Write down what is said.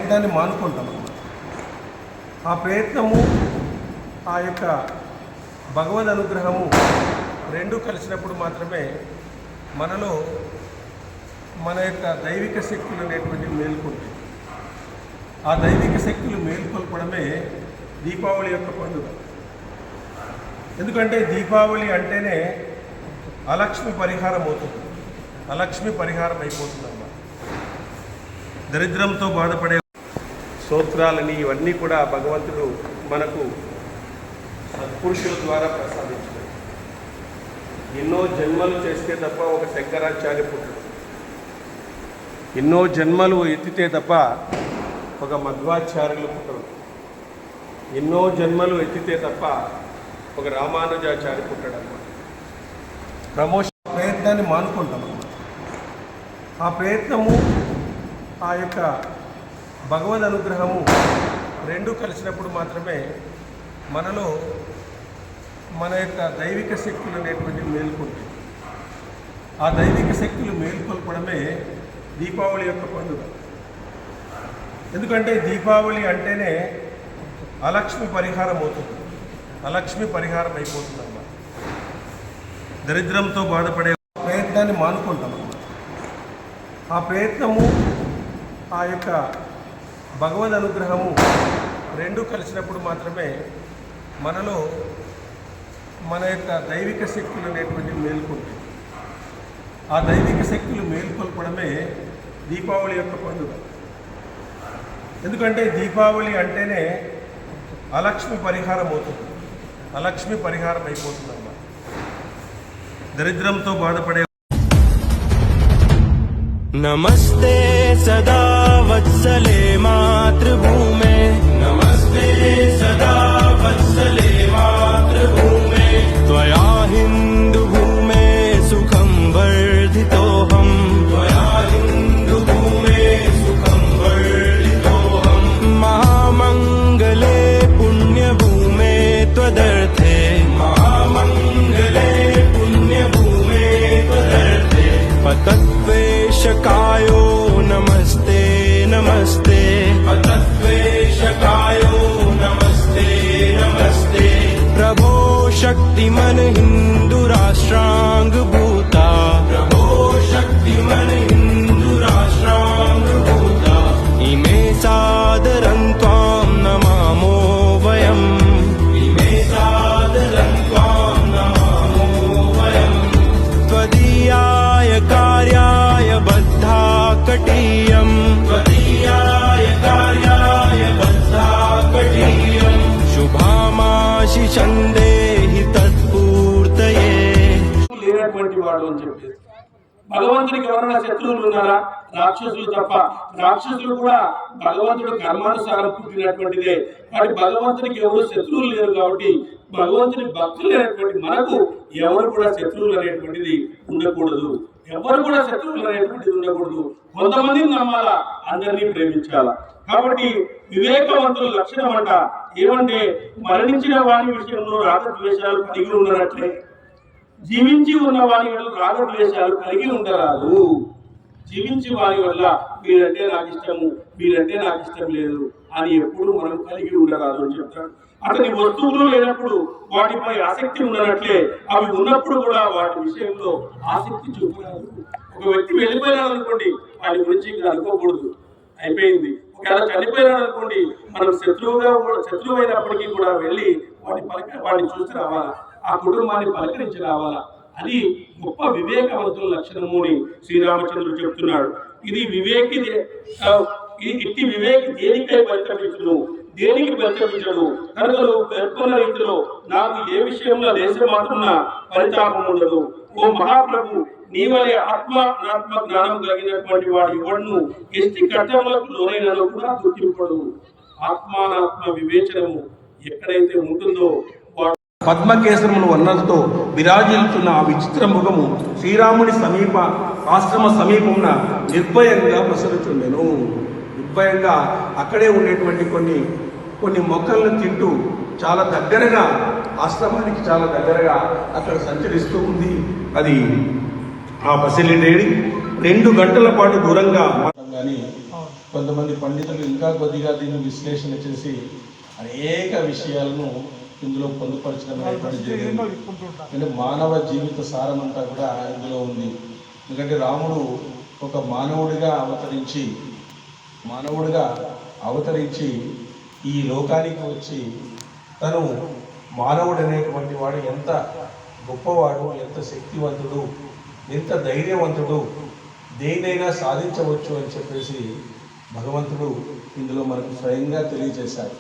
ప్రయత్నాన్ని మానుకుంటాం. ఆ ప్రయత్నము ఆ యొక్క భగవద్ అనుగ్రహము రెండు కలిసినప్పుడు మాత్రమే మనలో మన యొక్క దైవిక శక్తులు అనేటువంటివి మేల్కొంటాయి. ఆ దైవిక శక్తులు మేల్కొల్పడమే దీపావళి యొక్క పండుగ. ఎందుకంటే దీపావళి అంటేనే అలక్ష్మి పరిహారం అవుతుంది, అలక్ష్మి పరిహారం అయిపోతుందన్నమాట. దరిద్రంతో బాధపడే స్తోత్రాలని ఇవన్నీ కూడా భగవంతుడు మనకు సత్పురుషుల ద్వారా ప్రసాదించాడు. ఎన్నో జన్మలు చేస్తే తప్ప ఒక శంకరాచార్య పుట్టడు, ఎన్నో జన్మలు ఎత్తితే తప్ప ఒక మధ్వాచార్యులు పుట్టడు, ఎన్నో జన్మలు ఎత్తితే తప్ప ఒక రామానుజాచార్య పుట్టడు అన్నమాట. ప్రయత్నాన్ని మానుకుంటాం. ఆ ప్రయత్నము ఆ యొక్క భగవద్ అనుగ్రహము రెండు కలిసినప్పుడు మాత్రమే మనలో మన యొక్క దైవిక శక్తులు అనేటువంటివి మేల్కొంటాయి. ఆ దైవిక శక్తులు మేల్కొల్పడమే దీపావళి యొక్క పండుగ. ఎందుకంటే దీపావళి అంటేనే అలక్ష్మి పరిహారం అవుతుంది, అలక్ష్మి పరిహారం అయిపోతుందన్నమాట. దరిద్రంతో బాధపడే ప్రయత్నాన్ని మానుకుంటాం. ఆ ప్రయత్నము ఆ యొక్క భగవద్ అనుగ్రహము రెండు కలిసినప్పుడు మాత్రమే మనలో మన యొక్క దైవిక శక్తులు అనేటువంటివి మేల్కొంటాయి. ఆ దైవిక శక్తులు మేల్కొల్పడమే దీపావళి యొక్క పండుగ. ఎందుకంటే దీపావళి అంటేనే అలక్ష్మి పరిహారం అవుతుంది, అలక్ష్మి పరిహారం అయిపోతుందన్నమాట. దరిద్రంతో బాధపడే నమస్తే సదా వత్సలే మాతృభూమే, నమస్తే సదా వత్సలే మాతృభూమే, త్వయా హిందూ భూమే సుఖం వర్ధితోహం, త్వయా హిందూ భూమే సుఖం వర్ధితోహం, మహామంగళే పుణ్యభూమే త్వదర్థే, మహామంగళే పుణ్యభూమే త్వదర్థే, పతద్వేషకాయో నమస్తే నమస్తే, పతద్వేషకాయో నమస్తే నమస్తే, ప్రభో शक्तिमन हिंदू राष्ट्रांग भूता, प्रभो शक्तिमन हिंदू राष्ट्रांग भूता, इमे सादरं त्वां नमामो वयम्, इमे सादरं त्वां नमामो वयम्, त्वदीयाय कार्याय बद्धा कटीयम्, त्वदीयाय कार्याय बद्धा कटीयम्, शुभामाशि चंदे లేనటువంటి వాడు అని చెప్పి భగవంతుడికి ఎవరైనా శత్రువులు ఉన్నారా? రాక్షసులు తప్ప. రాక్షసులు కూడా భగవంతుడు కర్మానుసారం పుట్టినటువంటిదే. కాబట్టి భగవంతుడికి ఎవరు శత్రువులు లేరు. కాబట్టి భగవంతుని భక్తులు లేనటువంటి మనకు ఎవరు కూడా శత్రువులు అనేటువంటిది ఉండకూడదు, ఎవరు కూడా శత్రువులు అనేటువంటిది ఉండకూడదు. కొంతమందిని నమ్మాలా, అందరినీ ప్రేమించాలా. కాబట్టి వివేకవంతుల లక్షణం అంట ఏమంటే మరణించిన వారి విషయంలో రాగద్వేషాలు కలిగి ఉండనట్లే జీవించి ఉన్న వారి వల్ల రాగద్వేషాలు కలిగి ఉండరాదు. జీవించి వారి వల్ల వీరంటే నాకు ఇష్టము, వీరంటే నాకు ఇష్టం లేదు అని ఎప్పుడు మనం కలిగి ఉండరాదు అని చెప్తాడు. అతని వస్తువులు లేనప్పుడు వాటిపై ఆసక్తి ఉండనట్లే అవి ఉన్నప్పుడు కూడా వాటి విషయంలో ఆసక్తి చూపరాదు. ఒక వ్యక్తి వెళ్ళిపోయినాడు అనుకోండి, వాటి గురించి ఇంకా అనుకోకూడదు, అయిపోయింది. ఒకవేళ చనిపోయినాడు అనుకోండి, మనం శత్రువు అయినప్పటికీ కూడా వెళ్ళి వాటిని చూసి రావాలా, ఆ కుటుంబాన్ని పలకరించి రావాలా. అది గొప్ప వివేకవంతుల లక్షణము అని శ్రీరామచంద్రుడు చెప్తున్నాడు. ఇది ఇట్టి వివేకి దేనికై పరితపించును, దేనికి పరితపించడు. కనుకలు పేర్కొన్న రీతిలో నాకు ఏ విషయంలో దేశమాత్రమున పరితాపం ఉండదు. ఓ మహాప్రభు, నీవలే ఆత్మ అనాత్మ జ్ఞానం కలిగినటువంటి వాడు ఎవడును ఎట్టి కట్టములకు లోనైనను కూడా గుర్తింపడు. ఆత్మానాత్మ వివేచనము ఎక్కడైతే ఉంటుందో పద్మకేశరమును వర్ణంతో విరాజిల్లుతున్న ఆ విచిత్ర ముఖము శ్రీరాముడి ఆశ్రమ సమీపమున నిర్భయంగా ప్రసరిస్తుండెను. నిర్భయంగా అక్కడే ఉండేటువంటి కొన్ని మొక్కలను తింటూ చాలా దగ్గరగా, ఆశ్రమానికి చాలా దగ్గరగా అక్కడ సంచరిస్తూ ఉంది. అది ఆ బసిలిడేడి 2 గంటల పాటు దూరంగా కానీ కొంతమంది పండితులు ఇంకా కొద్దిగా దీన్ని విశ్లేషణ చేసి అనేక విషయాలను ఇందులో పొందుపరచడం అనేటువంటి జరిగింది. అంటే మానవ జీవిత సారమంతా కూడా ఇందులో ఉంది. ఎందుకంటే రాముడు ఒక మానవుడిగా అవతరించి ఈ లోకానికి వచ్చి తను మానవుడు అనేటువంటి వాడు ఎంత గొప్పవాడు, ఎంత శక్తివంతుడు, ఎంత ధైర్యవంతుడు, దేన్నైనా సాధించవచ్చు అని చెప్పేసి భగవంతుడు ఇందులో మనకు స్వయంగా తెలియజేశారు.